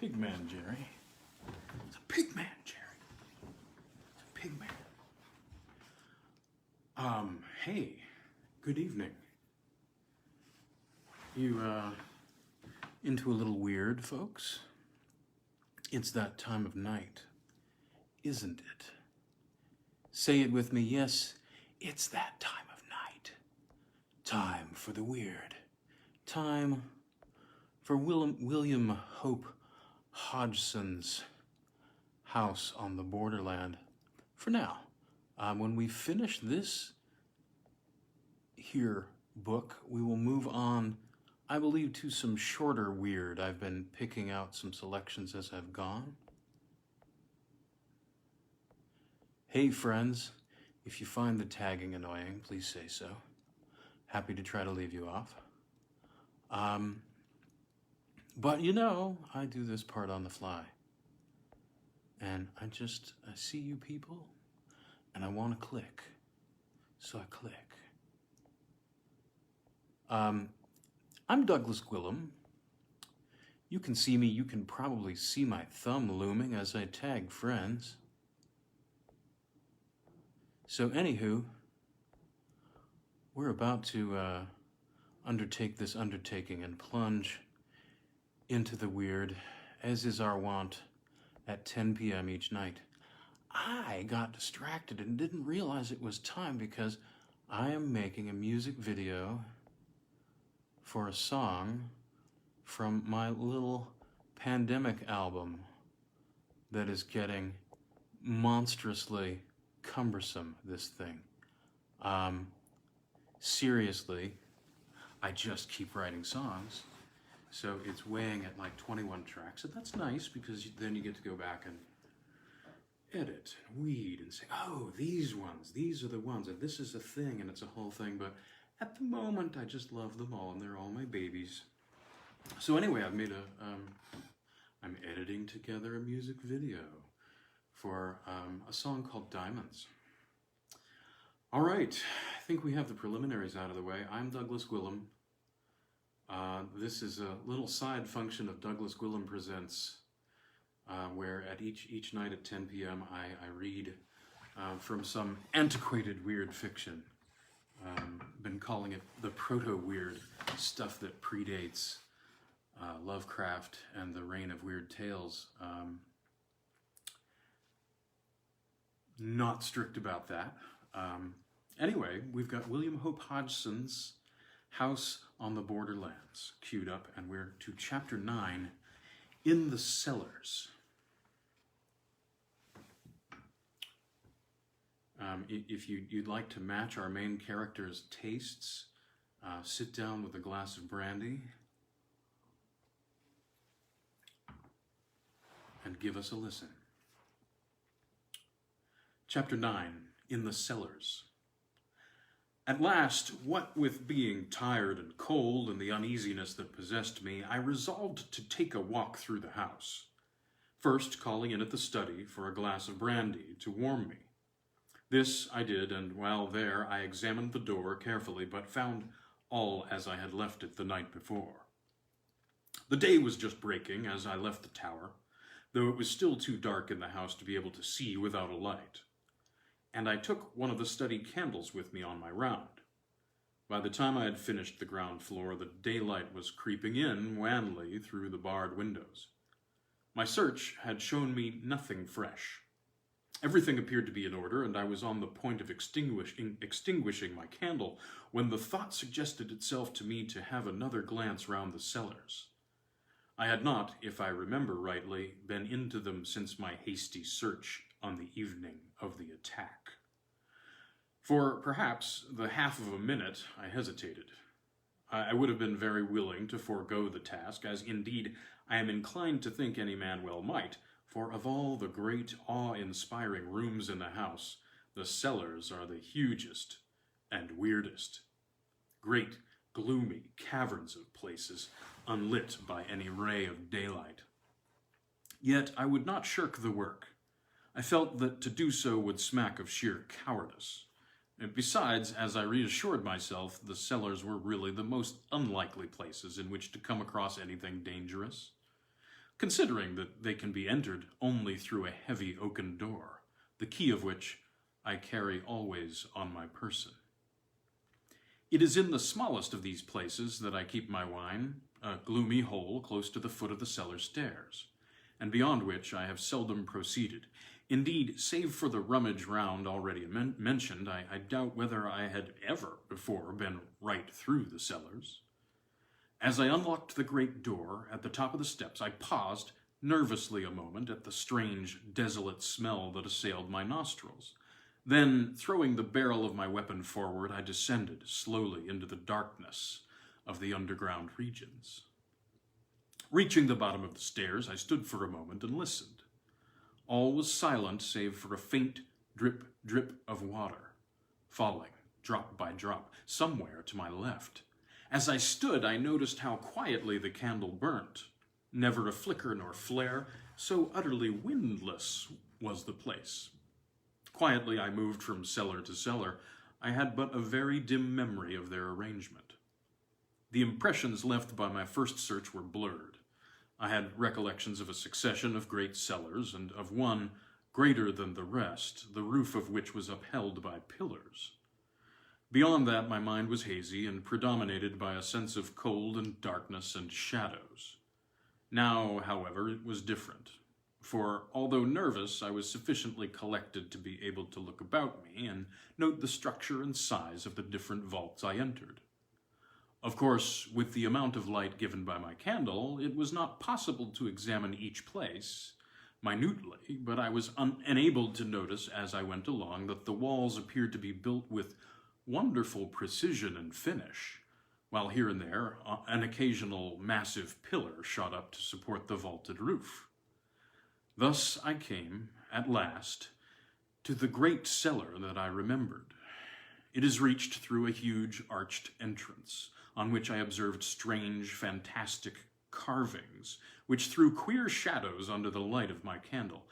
pig man, Jerry. It's a pig man, Jerry. It's a pig man. Hey, good evening. You, into a little weird, folks? It's that time of night, isn't it? Say it with me, yes, it's that time of night. Time for the weird. Time for William Hope Hodgson's house on the Borderland. For now, when we finish this here book, we will move on, I believe, to some shorter weird. I've been picking out some selections as I've gone. Hey friends, if you find the tagging annoying, please say so. Happy to try to leave you off. But you know, I do this part on the fly. And I see you people, and I want to click. So I click. I'm Douglas Gwilym. You can see me, you can probably see my thumb looming as I tag friends. So anywho, we're about to undertake this undertaking and plunge into the weird, as is our wont, at 10 p.m. each night. I got distracted and didn't realize it was time because I am making a music video for a song from my little pandemic album that is getting monstrously cumbersome, this thing. Seriously, I just keep writing songs. So it's weighing at like 21 tracks, and that's nice because then you get to go back and edit and weed and say, oh, these ones, these are the ones, and this is a thing, and it's a whole thing. But at the moment, I just love them all, and they're all my babies. So anyway, I've made I'm editing together a music video for a song called Diamonds. All right, I think we have the preliminaries out of the way. I'm Douglas Gwilym. This is a little side function of Douglas Gwilym Presents, where at each night at 10 p.m. I read from some antiquated weird fiction. Been calling it the Proto-Weird, stuff that predates Lovecraft and the Reign of Weird Tales. Not strict about that. Anyway, we've got William Hope Hodgson's House on the Borderlands queued up, and we're to chapter 9, In the Cellars. If you'd like to match our main character's tastes, sit down with a glass of brandy and give us a listen. Chapter 9, In the Cellars. At last, what with being tired and cold and the uneasiness that possessed me, I resolved to take a walk through the house, first calling in at the study for a glass of brandy to warm me. This I did, and while there I examined the door carefully, but found all as I had left it the night before. The day was just breaking as I left the tower, though it was still too dark in the house to be able to see without a light, and I took one of the study candles with me on my round. By the time I had finished the ground floor, the daylight was creeping in wanly through the barred windows. My search had shown me nothing fresh. Everything appeared to be in order, and I was on the point of extinguishing my candle when the thought suggested itself to me to have another glance round the cellars. I had not, if I remember rightly, been into them since my hasty search on the evening of the attack. For perhaps the half of a minute I hesitated. I would have been very willing to forego the task, as indeed I am inclined to think any man well might, for of all the great awe-inspiring rooms in the house, the cellars are the hugest and weirdest. Great, gloomy caverns of places, unlit by any ray of daylight. Yet I would not shirk the work. I felt that to do so would smack of sheer cowardice. And besides, as I reassured myself, the cellars were really the most unlikely places in which to come across anything dangerous. considering that they can be entered only through a heavy oaken door, the key of which I carry always on my person. It is in the smallest of these places that I keep my wine, a gloomy hole close to the foot of the cellar stairs, and beyond which I have seldom proceeded. Indeed, save for the rummage round already mentioned, I doubt whether I had ever before been right through the cellars. As I unlocked the great door at the top of the steps, I paused nervously a moment at the strange, desolate smell that assailed my nostrils. Then, throwing the barrel of my weapon forward, I descended slowly into the darkness of the underground regions. Reaching the bottom of the stairs, I stood for a moment and listened. All was silent save for a faint drip, drip of water, falling, drop by drop, somewhere to my left. As I stood, I noticed how quietly the candle burnt. Never a flicker nor flare, so utterly windless was the place. Quietly I moved from cellar to cellar. I had but a very dim memory of their arrangement. The impressions left by my first search were blurred. I had recollections of a succession of great cellars, and of one, greater than the rest, the roof of which was upheld by pillars. Beyond that, my mind was hazy and predominated by a sense of cold and darkness and shadows. Now, however, it was different, for although nervous, I was sufficiently collected to be able to look about me and note the structure and size of the different vaults I entered. Of course, with the amount of light given by my candle, it was not possible to examine each place minutely, but I was enabled to notice as I went along that the walls appeared to be built with wonderful precision and finish, while here and there an occasional massive pillar shot up to support the vaulted roof. Thus I came, at last, to the great cellar that I remembered. It is reached through a huge arched entrance, on which I observed strange, fantastic carvings, which threw queer shadows under the light of my candle.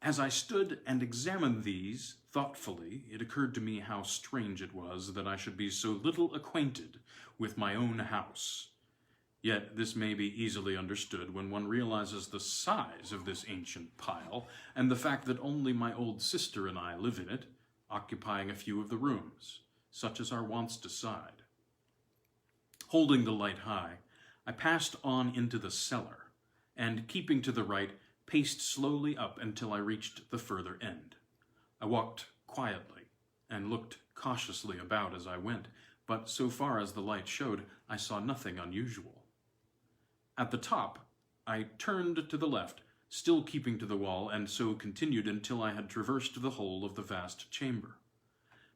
As I stood and examined these thoughtfully, it occurred to me how strange it was that I should be so little acquainted with my own house. Yet this may be easily understood when one realizes the size of this ancient pile, and the fact that only my old sister and I live in it, occupying a few of the rooms, such as our wants decide. Holding the light high, I passed on into the cellar, and keeping to the right, paced slowly up until I reached the further end. I walked quietly and looked cautiously about as I went, but so far as the light showed, I saw nothing unusual. At the top, I turned to the left, still keeping to the wall, and so continued until I had traversed the whole of the vast chamber.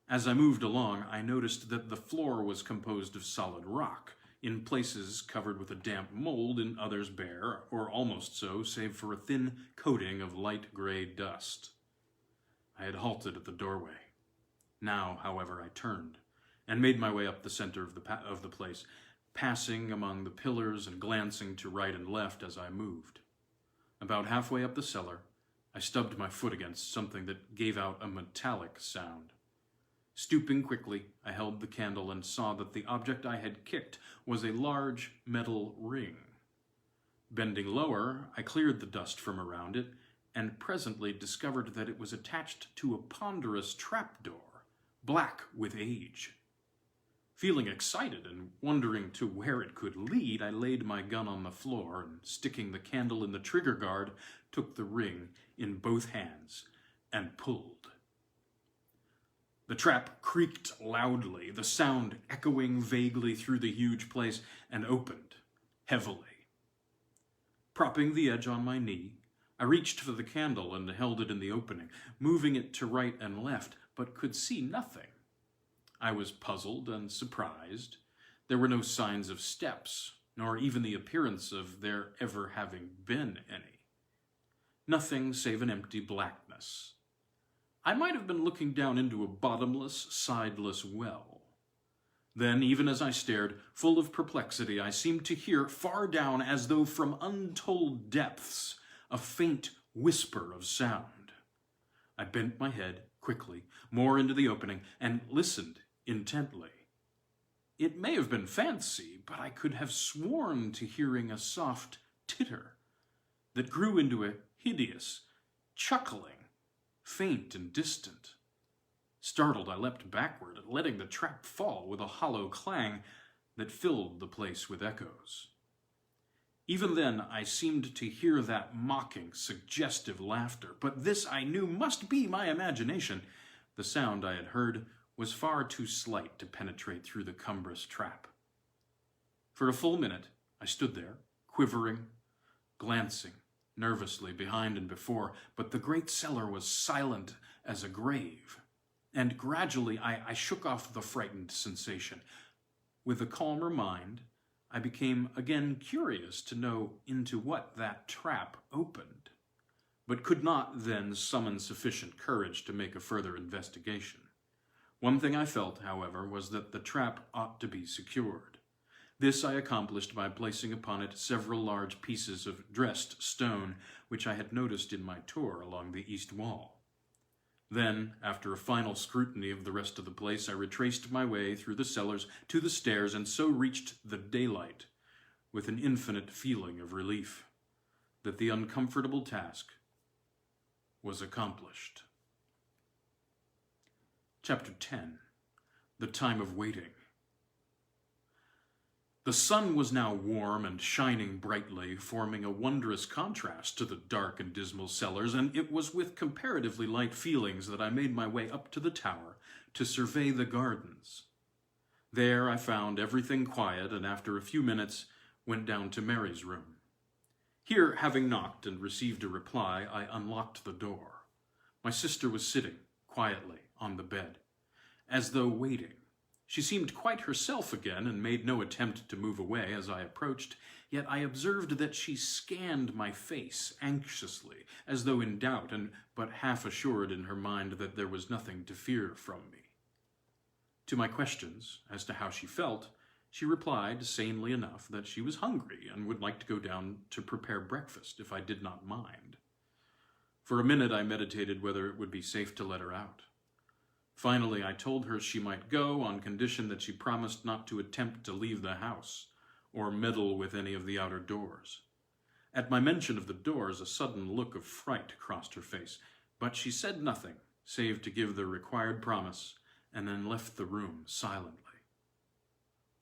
As I moved along, I noticed that the floor was composed of solid rock, in places covered with a damp mold, in others bare, or almost so, save for a thin coating of light gray dust. I had halted at the doorway. Now, however, I turned, and made my way up the center of the place, passing among the pillars and glancing to right and left as I moved. About halfway up the cellar, I stubbed my foot against something that gave out a metallic sound. Stooping quickly, I held the candle and saw that the object I had kicked was a large metal ring. Bending lower, I cleared the dust from around it, and presently discovered that it was attached to a ponderous trapdoor, black with age. Feeling excited and wondering to where it could lead, I laid my gun on the floor and, sticking the candle in the trigger guard, took the ring in both hands and pulled. The trap creaked loudly, the sound echoing vaguely through the huge place, and opened heavily. Propping the edge on my knee, I reached for the candle and held it in the opening, moving it to right and left, but could see nothing. I was puzzled and surprised. There were no signs of steps, nor even the appearance of there ever having been any. Nothing save an empty blackness. I might have been looking down into a bottomless, sideless well. Then, even as I stared, full of perplexity, I seemed to hear, far down, as though from untold depths, a faint whisper of sound. I bent my head, quickly, more into the opening, and listened intently. It may have been fancy, but I could have sworn to hearing a soft titter. that grew into a hideous chuckling, faint and distant. Startled, I leapt backward, letting the trap fall with a hollow clang that filled the place with echoes. Even then, I seemed to hear that mocking, suggestive laughter, but this I knew must be my imagination. The sound I had heard was far too slight to penetrate through the cumbrous trap. For a full minute, I stood there, quivering, glancing nervously behind and before, but the great cellar was silent as a grave, and gradually I shook off the frightened sensation. With a calmer mind, I became again curious to know into what that trap opened, but could not then summon sufficient courage to make a further investigation. One thing I felt, however, was that the trap ought to be secured. This I accomplished by placing upon it several large pieces of dressed stone which I had noticed in my tour along the east wall. Then, after a final scrutiny of the rest of the place, I retraced my way through the cellars to the stairs and so reached the daylight with an infinite feeling of relief that the uncomfortable task was accomplished. Chapter 10. The Time of Waiting. The sun was now warm and shining brightly, forming a wondrous contrast to the dark and dismal cellars, and it was with comparatively light feelings that I made my way up to the tower to survey the gardens. There I found everything quiet, and after a few minutes went down to Mary's room. Here, having knocked and received a reply, I unlocked the door. My sister was sitting quietly on the bed, as though waiting. She seemed quite herself again and made no attempt to move away as I approached, yet I observed that she scanned my face anxiously, as though in doubt and but half assured in her mind that there was nothing to fear from me. To my questions as to how she felt, she replied, sanely enough, that she was hungry and would like to go down to prepare breakfast if I did not mind. For a minute I meditated whether it would be safe to let her out. Finally, I told her she might go on condition that she promised not to attempt to leave the house or meddle with any of the outer doors. At my mention of the doors, a sudden look of fright crossed her face, but she said nothing, save to give the required promise, and then left the room silently.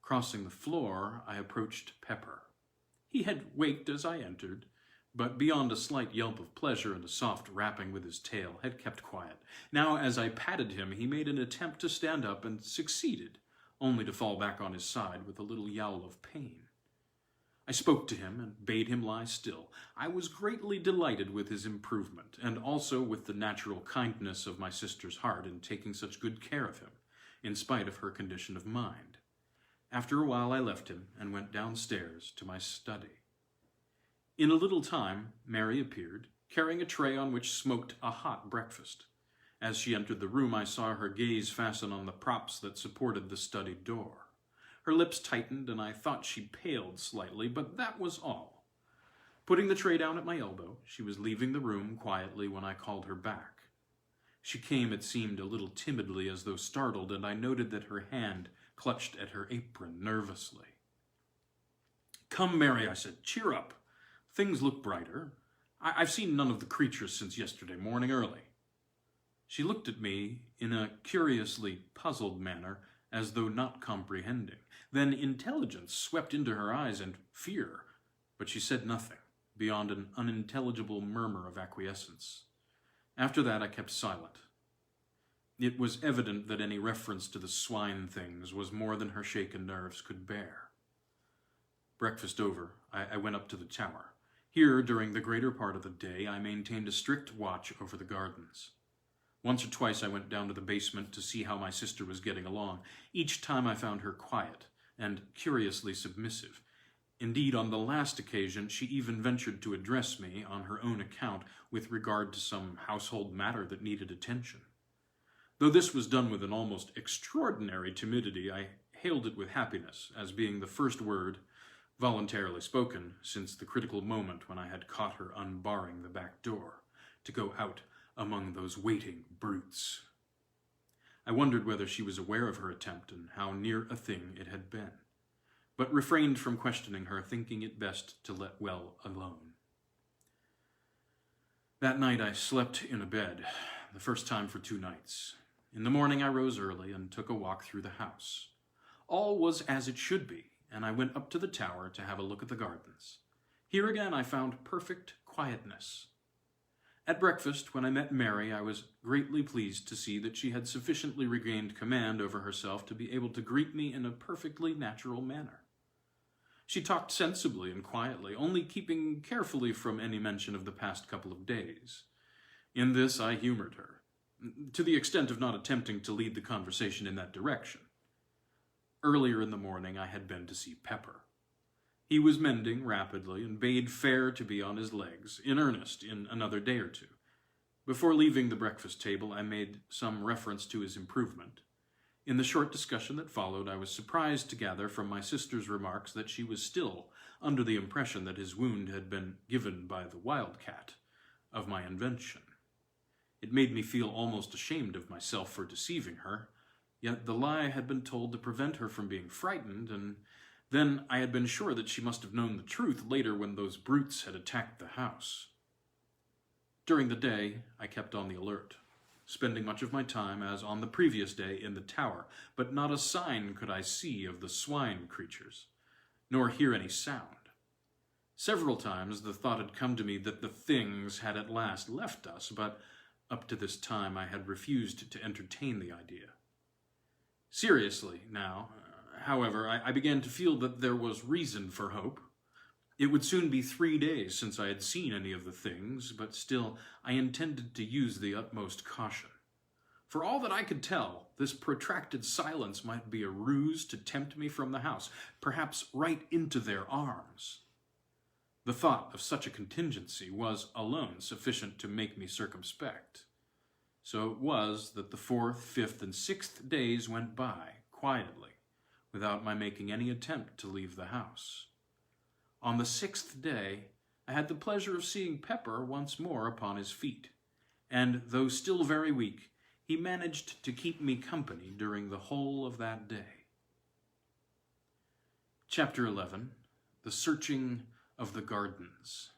Crossing the floor, I approached Pepper. He had waked as I entered, but beyond a slight yelp of pleasure and a soft rapping with his tail, had kept quiet. Now, as I patted him, he made an attempt to stand up and succeeded, only to fall back on his side with a little yowl of pain. I spoke to him and bade him lie still. I was greatly delighted with his improvement, and also with the natural kindness of my sister's heart in taking such good care of him, in spite of her condition of mind. After a while I left him and went downstairs to my study. In a little time, Mary appeared, carrying a tray on which smoked a hot breakfast. As she entered the room, I saw her gaze fasten on the props that supported the study door. Her lips tightened, and I thought she paled slightly, but that was all. Putting the tray down at my elbow, she was leaving the room quietly when I called her back. She came, it seemed, a little timidly, as though startled, and I noted that her hand clutched at her apron nervously. "Come, Mary," I said, "cheer up. Things look brighter. I've seen none of the creatures since yesterday morning early." She looked at me in a curiously puzzled manner, as though not comprehending. Then intelligence swept into her eyes and fear, but she said nothing, beyond an unintelligible murmur of acquiescence. After that I kept silent. It was evident that any reference to the swine things was more than her shaken nerves could bear. Breakfast over, I went up to the tower. Here, during the greater part of the day, I maintained a strict watch over the gardens. Once or twice I went down to the basement to see how my sister was getting along. Each time I found her quiet and curiously submissive. Indeed, on the last occasion, she even ventured to address me on her own account with regard to some household matter that needed attention. Though this was done with an almost extraordinary timidity, I hailed it with happiness as being the first word voluntarily spoken since the critical moment when I had caught her unbarring the back door to go out among those waiting brutes. I wondered whether she was aware of her attempt and how near a thing it had been, but refrained from questioning her, thinking it best to let well alone. That night I slept in a bed, the first time for 2 nights. In the morning I rose early and took a walk through the house. All was as it should be, and I went up to the tower to have a look at the gardens. Here again I found perfect quietness. At breakfast, when I met Mary, I was greatly pleased to see that she had sufficiently regained command over herself to be able to greet me in a perfectly natural manner. She talked sensibly and quietly, only keeping carefully from any mention of the past couple of days. In this I humored her, to the extent of not attempting to lead the conversation in that direction. Earlier in the morning I had been to see Pepper. He was mending rapidly and bade fair to be on his legs, in earnest, in another day or two. Before leaving the breakfast table, I made some reference to his improvement. In the short discussion that followed, I was surprised to gather from my sister's remarks that she was still under the impression that his wound had been given by the wildcat of my invention. It made me feel almost ashamed of myself for deceiving her, yet the lie had been told to prevent her from being frightened, and then I had been sure that she must have known the truth later when those brutes had attacked the house. During the day, I kept on the alert, spending much of my time, as on the previous day, in the tower, but not a sign could I see of the swine creatures, nor hear any sound. Several times the thought had come to me that the things had at last left us, but up to this time I had refused to entertain the idea. Seriously, now, however, I began to feel that there was reason for hope. It would soon be 3 days since I had seen any of the things, but still I intended to use the utmost caution. For all that I could tell, this protracted silence might be a ruse to tempt me from the house, perhaps right into their arms. The thought of such a contingency was alone sufficient to make me circumspect. So it was that the 4th, 5th, and 6th days went by quietly, without my making any attempt to leave the house. On the 6th day, I had the pleasure of seeing Pepper once more upon his feet, and though still very weak, he managed to keep me company during the whole of that day. Chapter 11. The Searching of the Gardens.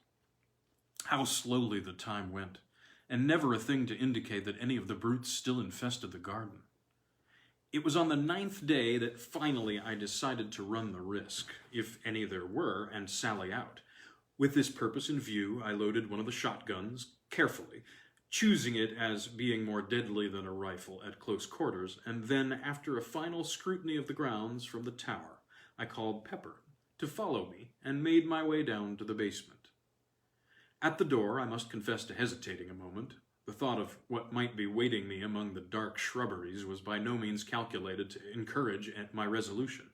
How slowly the time went, and never a thing to indicate that any of the brutes still infested the garden. It was on the 9th day that finally I decided to run the risk, if any there were, and sally out. With this purpose in view, I loaded one of the shotguns carefully, choosing it as being more deadly than a rifle at close quarters, and then, after a final scrutiny of the grounds from the tower, I called Pepper to follow me and made my way down to the basement. At the door, I must confess to hesitating a moment. The thought of what might be waiting me among the dark shrubberies was by no means calculated to encourage my resolution.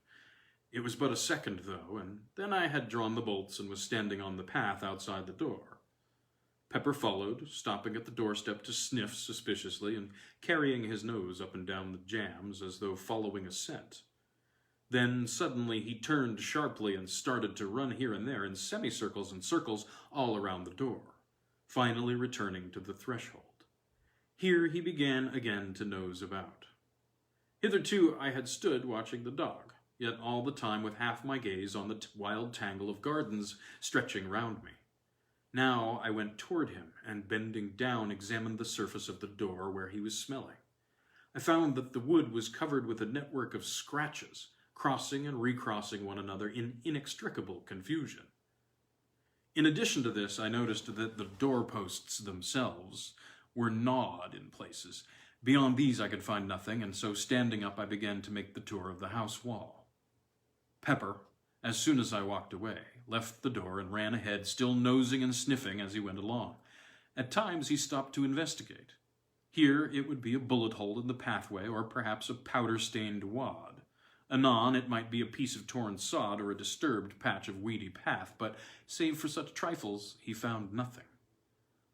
It was but a second, though, and then I had drawn the bolts and was standing on the path outside the door. Pepper followed, stopping at the doorstep to sniff suspiciously and carrying his nose up and down the jambs as though following a scent. Then suddenly he turned sharply and started to run here and there in semicircles and circles all around the door, finally returning to the threshold. Here he began again to nose about. Hitherto I had stood watching the dog, yet all the time with half my gaze on the wild tangle of gardens stretching round me. Now I went toward him, and bending down examined the surface of the door where he was smelling. I found that the wood was covered with a network of scratches, crossing and recrossing one another in inextricable confusion. In addition to this, I noticed that the doorposts themselves were gnawed in places. Beyond these I could find nothing, and so standing up I began to make the tour of the house wall. Pepper, as soon as I walked away, left the door and ran ahead, still nosing and sniffing as he went along. At times he stopped to investigate. Here it would be a bullet hole in the pathway, or perhaps a powder-stained wad. Anon, it might be a piece of torn sod or a disturbed patch of weedy path, but save for such trifles, he found nothing.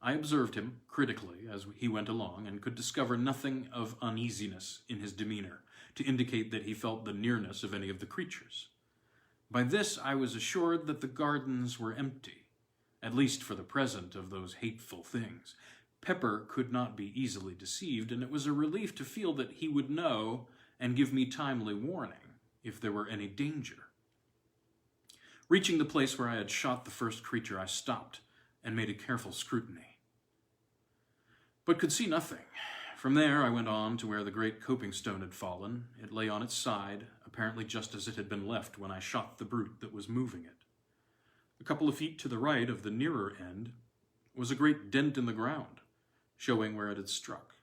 I observed him critically as he went along, and could discover nothing of uneasiness in his demeanor to indicate that he felt the nearness of any of the creatures. By this I was assured that the gardens were empty, at least for the present, of those hateful things. Pepper could not be easily deceived, and it was a relief to feel that he would know and give me timely warning if there were any danger. Reaching the place where I had shot the first creature, I stopped and made a careful scrutiny. but could see nothing. From there I went on to where the great coping stone had fallen. It lay on its side, apparently just as it had been left when I shot the brute that was moving it. A couple of feet to the right of the nearer end was a great dent in the ground, showing where it had struck.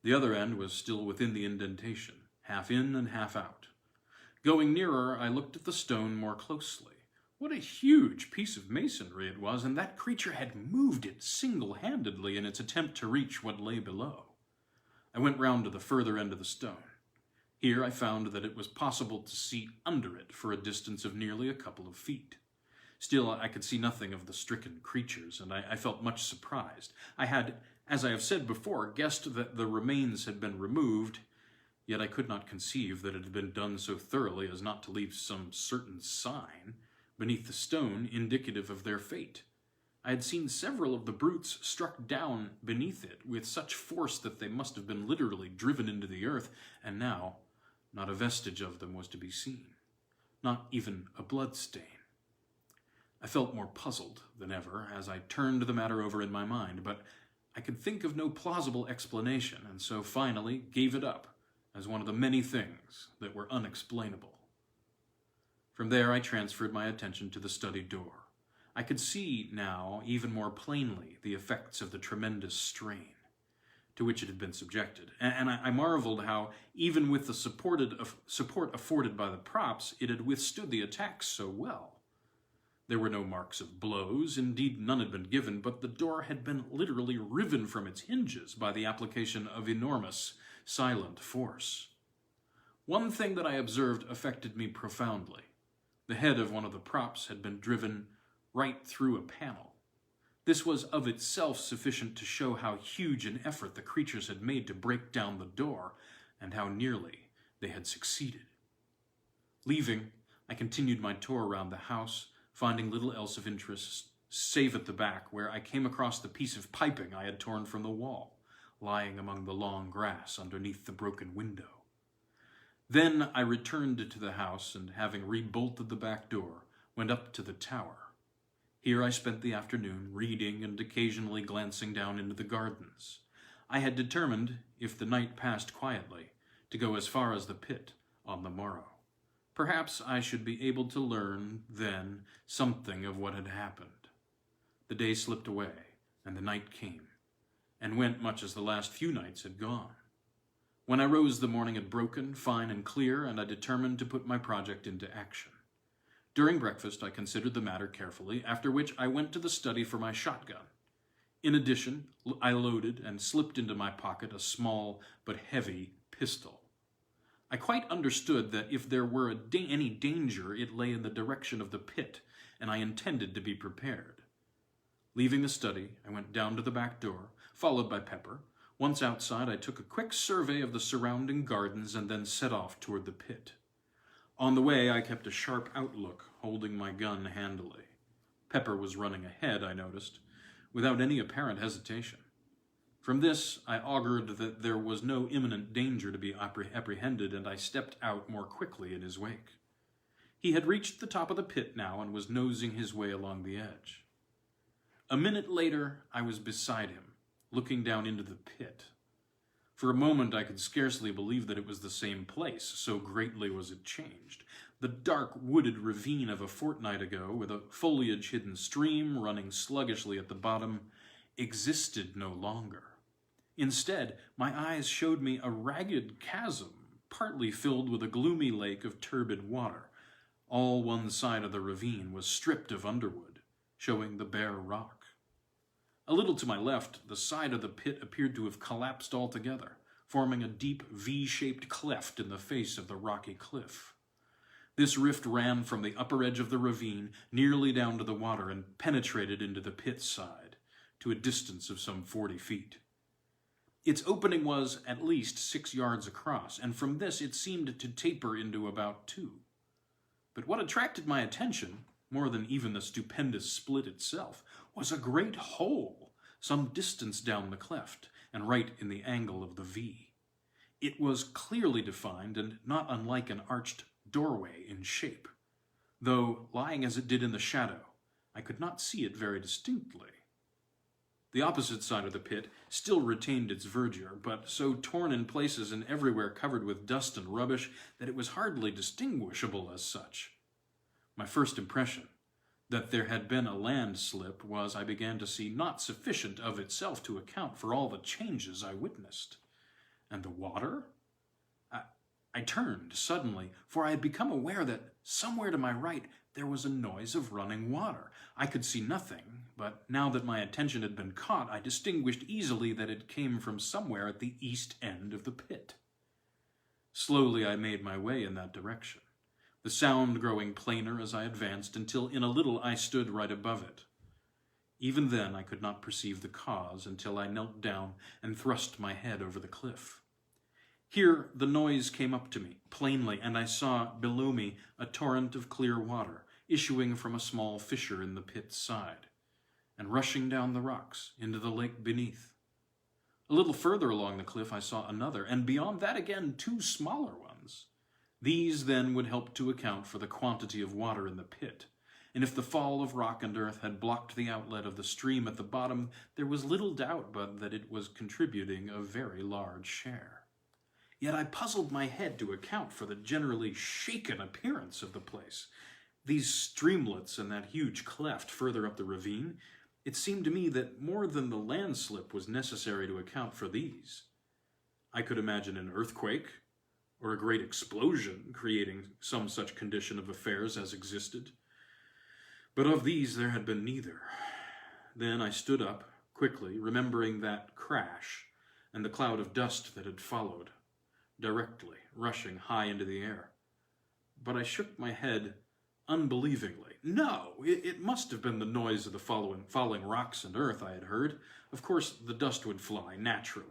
The other end was still within the indentation, half in and half out. Going nearer, I looked at the stone more closely. What a huge piece of masonry it was, and that creature had moved it single-handedly in its attempt to reach what lay below. I went round to the further end of the stone. Here I found that it was possible to see under it for a distance of nearly a couple of feet. Still, I could see nothing of the stricken creatures, and I felt much surprised. I had, as I have said before, guessed that the remains had been removed, yet I could not conceive that it had been done so thoroughly as not to leave some certain sign beneath the stone indicative of their fate. I had seen several of the brutes struck down beneath it with such force that they must have been literally driven into the earth, and now not a vestige of them was to be seen, not even a blood stain. I felt more puzzled than ever as I turned the matter over in my mind, but I could think of no plausible explanation, and so finally gave it up as one of the many things that were unexplainable. From there I transferred my attention to the study door. I could see now even more plainly the effects of the tremendous strain to which it had been subjected, and I marveled how, even with the support afforded by the props, it had withstood the attacks so well. There were no marks of blows, indeed none had been given, but the door had been literally riven from its hinges by the application of enormous, silent force. One thing that I observed affected me profoundly. The head of one of the props had been driven right through a panel. This was of itself sufficient to show how huge an effort the creatures had made to break down the door, and how nearly they had succeeded. Leaving, I continued my tour around the house, finding little else of interest, save at the back, where I came across the piece of piping I had torn from the wall, lying among the long grass underneath the broken window. Then I returned to the house, and having rebolted the back door, went up to the tower. Here I spent the afternoon reading and occasionally glancing down into the gardens. I had determined, if the night passed quietly, to go as far as the pit on the morrow. Perhaps I should be able to learn, then, something of what had happened. The day slipped away, and the night came, and went much as the last few nights had gone. When I rose, the morning had broken, fine and clear, and I determined to put my project into action. During breakfast, I considered the matter carefully, after which I went to the study for my shotgun. In addition, I loaded and slipped into my pocket a small but heavy pistol. I quite understood that if there were any danger, it lay in the direction of the pit, and I intended to be prepared. Leaving the study, I went down to the back door, followed by Pepper. Once outside, I took a quick survey of the surrounding gardens and then set off toward the pit. On the way, I kept a sharp outlook, holding my gun handily. Pepper was running ahead, I noticed, without any apparent hesitation. From this, I augured that there was no imminent danger to be apprehended, and I stepped out more quickly in his wake. He had reached the top of the pit now and was nosing his way along the edge. A minute later, I was beside him, looking down into the pit. For a moment, I could scarcely believe that it was the same place, so greatly was it changed. The dark, wooded ravine of a fortnight ago, with a foliage-hidden stream running sluggishly at the bottom, existed no longer. Instead, my eyes showed me a ragged chasm, partly filled with a gloomy lake of turbid water. All one side of the ravine was stripped of underwood, showing the bare rock. A little to my left, the side of the pit appeared to have collapsed altogether, forming a deep V-shaped cleft in the face of the rocky cliff. This rift ran from the upper edge of the ravine nearly down to the water and penetrated into the pit side, to a distance of some 40 feet. Its opening was at least 6 yards across, and from this it seemed to taper into about 2. But what attracted my attention, more than even the stupendous split itself, was a great hole some distance down the cleft, and right in the angle of the V. It was clearly defined and not unlike an arched doorway in shape, though lying as it did in the shadow, I could not see it very distinctly. The opposite side of the pit still retained its verdure, but so torn in places and everywhere covered with dust and rubbish that it was hardly distinguishable as such. My first impression, that there had been a landslip, was, I began to see, not sufficient of itself to account for all the changes I witnessed. And the water? I turned suddenly, for I had become aware that somewhere to my right there was a noise of running water. I could see nothing, but now that my attention had been caught, I distinguished easily that it came from somewhere at the east end of the pit. Slowly I made my way in that direction, the sound growing plainer as I advanced, until in a little I stood right above it. Even then I could not perceive the cause until I knelt down and thrust my head over the cliff. Here the noise came up to me plainly, and I saw below me a torrent of clear water issuing from a small fissure in the pit's side, and rushing down the rocks into the lake beneath. A little further along the cliff I saw another, and beyond that again 2 smaller ones. These then would help to account for the quantity of water in the pit, and if the fall of rock and earth had blocked the outlet of the stream at the bottom, there was little doubt but that it was contributing a very large share. Yet I puzzled my head to account for the generally shaken appearance of the place. These streamlets and that huge cleft further up the ravine, it seemed to me that more than the landslip was necessary to account for these. I could imagine an earthquake, or a great explosion creating some such condition of affairs as existed. But of these there had been neither. Then I stood up, quickly, remembering that crash and the cloud of dust that had followed, directly rushing high into the air. But I shook my head unbelievingly. No, it must have been the noise of the falling rocks and earth I had heard. Of course, the dust would fly, naturally.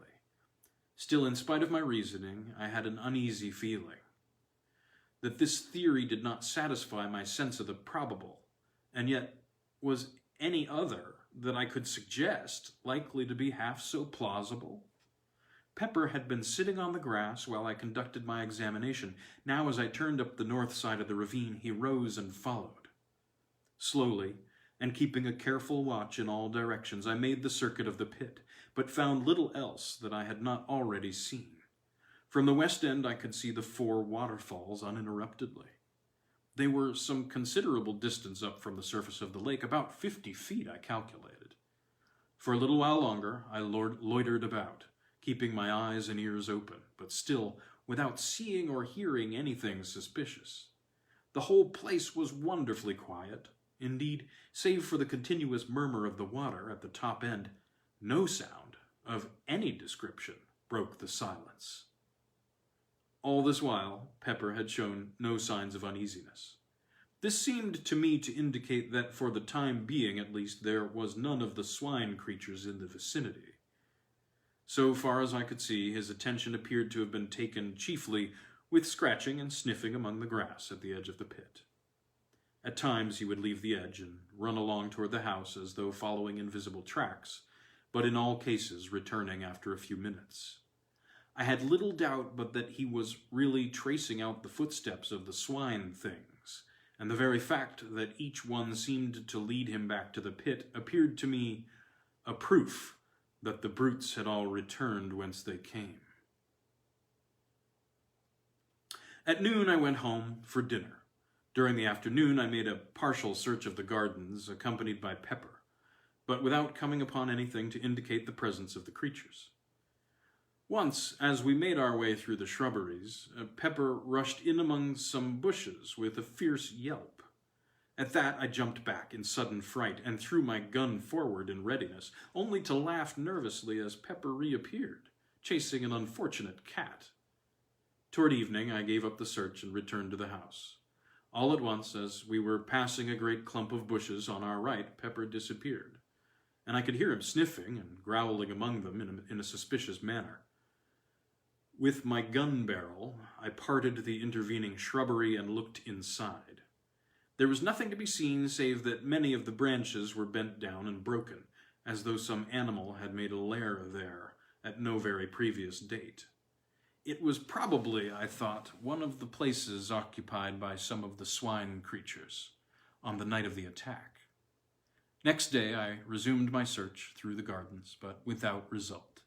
Still, in spite of my reasoning, I had an uneasy feeling that this theory did not satisfy my sense of the probable, and yet was any other that I could suggest likely to be half so plausible? Pepper had been sitting on the grass while I conducted my examination. Now, as I turned up the north side of the ravine, he rose and followed. Slowly, and keeping a careful watch in all directions, I made the circuit of the pit, but found little else that I had not already seen. From the west end I could see the 4 waterfalls uninterruptedly. They were some considerable distance up from the surface of the lake, about 50 feet, I calculated. For a little while longer I loitered about, keeping my eyes and ears open, but still without seeing or hearing anything suspicious. The whole place was wonderfully quiet. Indeed, save for the continuous murmur of the water at the top end, no sound of any description broke the silence. All this while, Pepper had shown no signs of uneasiness. This seemed to me to indicate that, for the time being at least, there was none of the swine creatures in the vicinity. So far as I could see, his attention appeared to have been taken chiefly with scratching and sniffing among the grass at the edge of the pit. At times he would leave the edge and run along toward the house as though following invisible tracks, but in all cases returning after a few minutes. I had little doubt but that he was really tracing out the footsteps of the swine things, and the very fact that each one seemed to lead him back to the pit appeared to me a proof that the brutes had all returned whence they came. At noon I went home for dinner. During the afternoon I made a partial search of the gardens, accompanied by Pepper, but without coming upon anything to indicate the presence of the creatures. Once, as we made our way through the shrubberies, Pepper rushed in among some bushes with a fierce yelp. At that I jumped back in sudden fright and threw my gun forward in readiness, only to laugh nervously as Pepper reappeared, chasing an unfortunate cat. Toward evening I gave up the search and returned to the house. All at once, as we were passing a great clump of bushes on our right, Pepper disappeared, and I could hear him sniffing and growling among them in a suspicious manner. With my gun barrel, I parted the intervening shrubbery and looked inside. There was nothing to be seen save that many of the branches were bent down and broken, as though some animal had made a lair there at no very previous date. It was probably, I thought, one of the places occupied by some of the swine creatures on the night of the attack. Next day, I resumed my search through the gardens, but without result.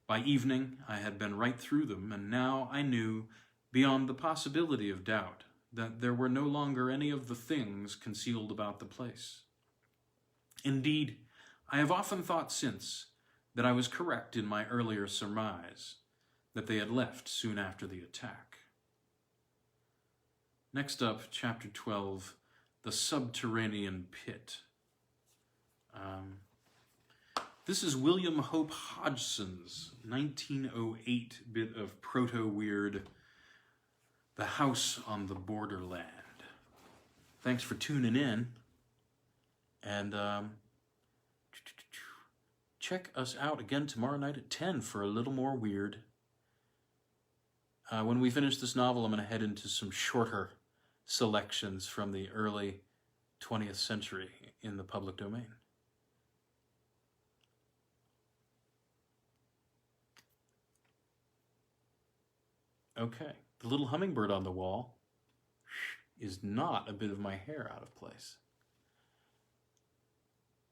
By evening, I had been right through them, and now I knew, beyond the possibility of doubt, that there were no longer any of the things concealed about the place. Indeed, I have often thought since that I was correct in my earlier surmise, that they had left soon after the attack. Next up, Chapter 12, The Subterranean Pit. This is William Hope Hodgson's 1908 bit of Proto-Weird, The House on the Borderland. Thanks for tuning in, and check us out again tomorrow night at 10 for a little more weird. When we finish this novel, I'm going to head into some shorter selections from the early 20th century in the public domain. Okay, the little hummingbird on the wall is not a bit of my hair out of place.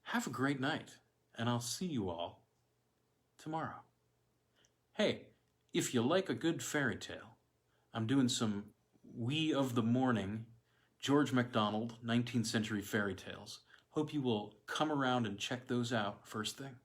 Have a great night, and I'll see you all tomorrow. Hey, if you like a good fairy tale, I'm doing some We of the Morning, George MacDonald, 19th century fairy tales. Hope you will come around and check those out first thing.